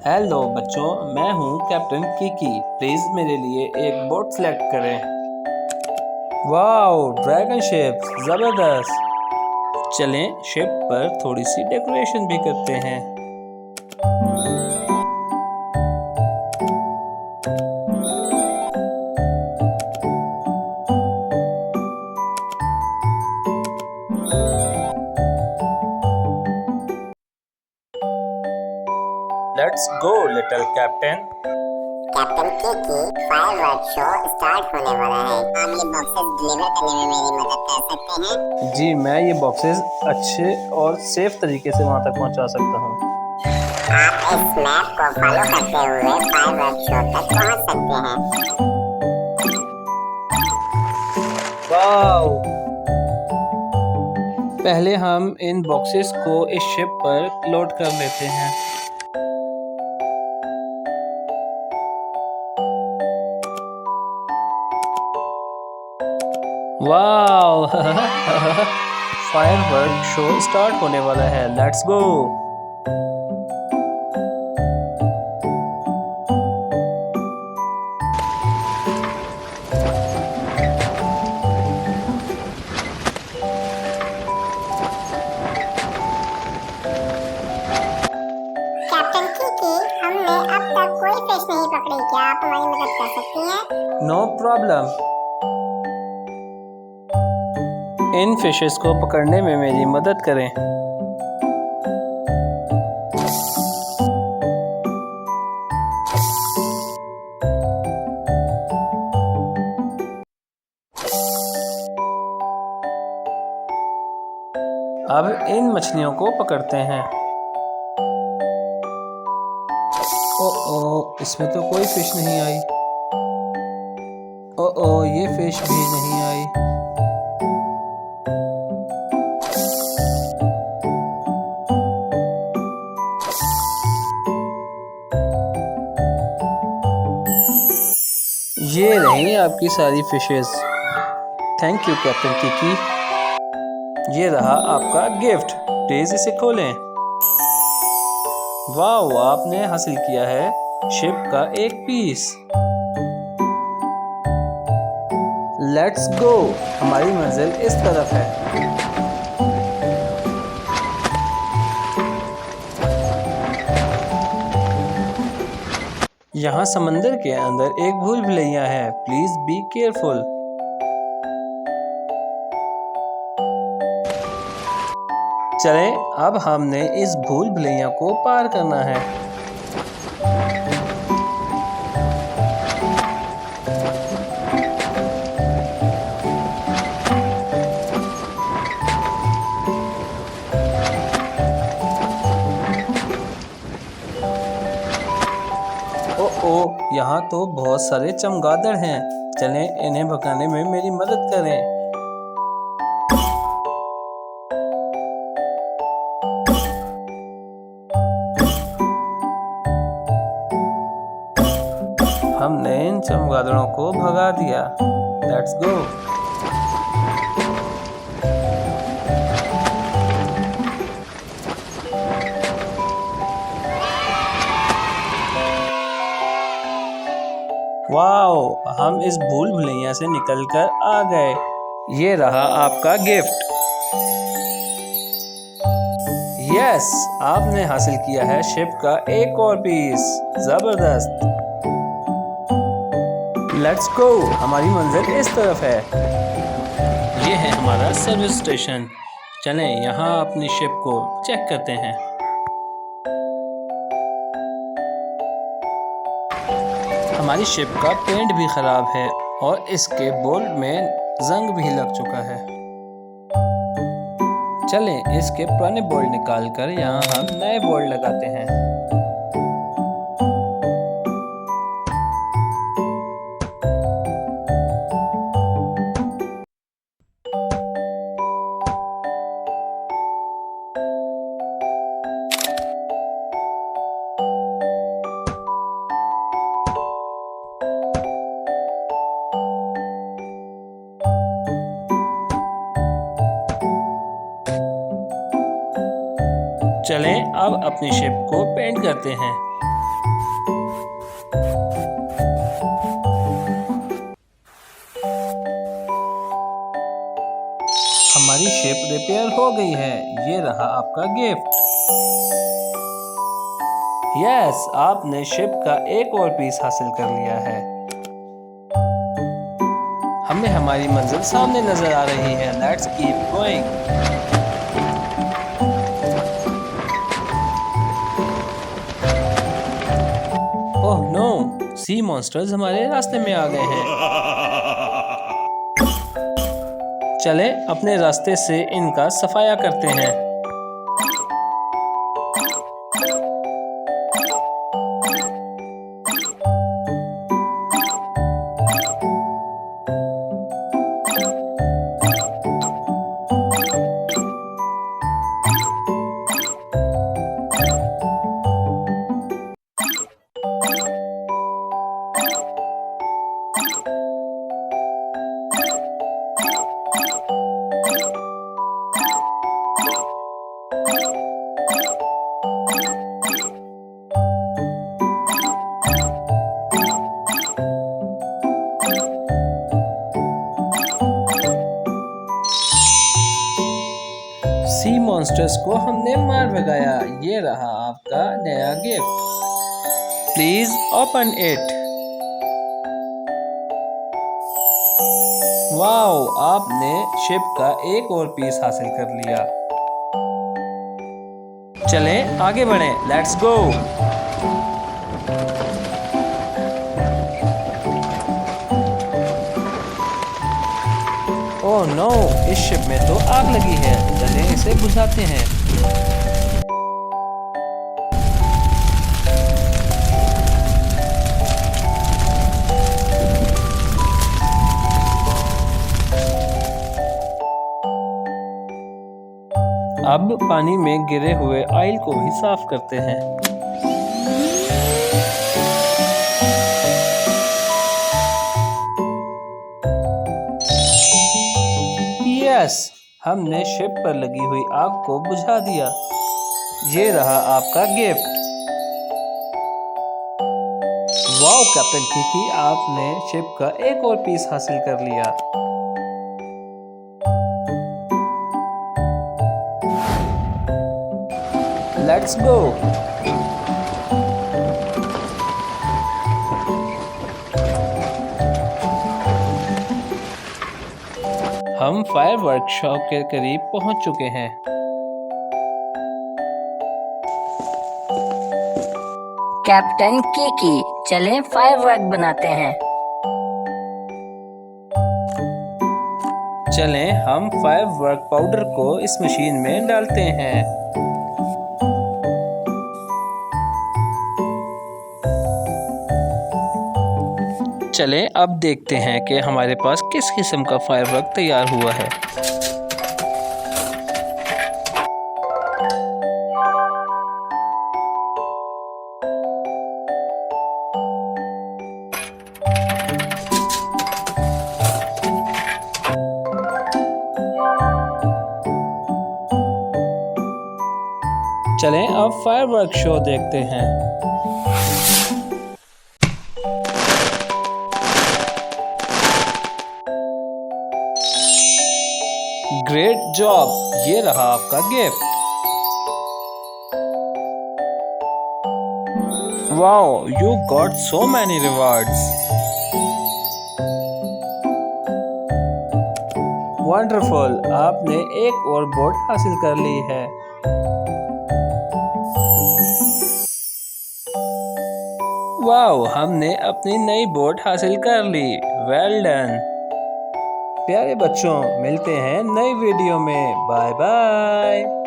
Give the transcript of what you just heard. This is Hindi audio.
हेलो बच्चों, मैं हूँ कैप्टन किकी। प्लीज मेरे लिए एक बोट सेलेक्ट करें। वाओ, ड्रैगन शिप जबरदस्त। चलें शिप पर थोड़ी सी डेकोरेशन भी करते हैं। Let's go little captain. Captain Kiki, firework show start होने वाला है। आप ये बॉक्सेस डिलीवर करने में मेरी मदद कर सकते हैं? जी, मैं ये बॉक्सेस अच्छे और सेफ तरीके से वहाँ तक पहुँचा सकता हूँ। आप इस मैप को फॉलो करते हुए फायरवर्क शो तक पहुँच सकते हैं। वाओ! पहले हम इन बॉक्सेस को इस शिप पर लोड कर लेते हैं। वाओ! फायरवर्क शो स्टार्ट होने वाला है। Let's go. कैप्टन किकी, हमने अब तक कोई फिश नहीं पकड़ी। क्या आप हमारी मदद कर सकती हैं? No problem. इन फिशेस को पकड़ने में मेरी मदद करें। अब इन मछलियों को पकड़ते हैं। ओ, इसमें तो कोई फिश नहीं आई। ओ, ये फिश भी नहीं आई। ये रही आपकी सारी fishes. Thank you captain Kiki. ये रहा आपका गिफ्ट, प्लीज इसे खोलें। वाह, आपने हासिल किया है शिप का एक पीस। लेट्स गो, हमारी मंजिल इस तरफ है। यहाँ समंदर के अंदर एक भूल भुलैया है, प्लीज बी केयरफुल। चलें, अब हमने इस भूल भुलैया को पार करना है। यहाँ तो बहुत सारे चमगादड़ हैं। चलें, इन्हें भगाने में मेरी मदद करें। हमने इन चमगादड़ों को भगा दिया। Let's go. वाओ, हम इस भूल भुलैया से निकलकर आ गए। ये रहा आपका गिफ्ट। यस, आपने हासिल किया है शिप का एक और पीस। जबरदस्त। लेट्स गो, हमारी मंजिल इस तरफ है। ये है हमारा सर्विस स्टेशन। चलें, यहाँ अपनी शिप को चेक करते हैं। हमारी शिप का पेंट भी खराब है और इसके बोल्ट में जंग भी लग चुका है। चलें, इसके पुराने बोल्ट निकालकर यहाँ हम नए बोल्ट लगाते हैं। चलें, अब अपनी शिप को पेंट करते हैं। रिपेयर हो गई है। ये रहा आपका गिफ्ट। यस, आपने शिप का एक और पीस हासिल कर लिया है। हमें हमारी मंजिल सामने नजर आ रही है। Let's keep going. Oh no, sea monsters हमारे रास्ते में आ गए हैं। चले अपने रास्ते से इनका सफाया करते हैं। सी मॉन्स्टर्स को हमने मार भगाया। ये रहा आपका नया gift. Please open it. Wow, आपने शिप का एक और पीस हासिल कर लिया। चलें आगे बढ़ें। Let's go. ओह नो, इस शिप में तो आग लगी है। चलें इसे बुझाते हैं। अब पानी में गिरे हुए ऑयल को भी साफ करते हैं। यस, हमने शिप पर लगी हुई आग को बुझा दिया। ये रहा आपका गिफ्ट। वाओ कैप्टन किकी, आपने शिप का एक और पीस हासिल कर लिया। Let's go. हम फायर वर्कशॉप के करीब पहुंच चुके हैं। कैप्टन किकी, चलें फायरवर्क बनाते हैं। चलें हम फायर वर्क पाउडर को इस मशीन में डालते हैं। चलें अब देखते हैं कि हमारे पास किस किस्म का फायरवर्क तैयार हुआ है। चलें अब फायरवर्क शो देखते हैं। ग्रेट जॉब, ये रहा आपका gift. Wow, you got so many rewards. Wonderful, आपने एक और बोट हासिल कर ली है। वाओ, हमने अपनी नई बोट हासिल कर ली। Well done. प्यारे बच्चों, मिलते हैं नई वीडियो में। Bye bye.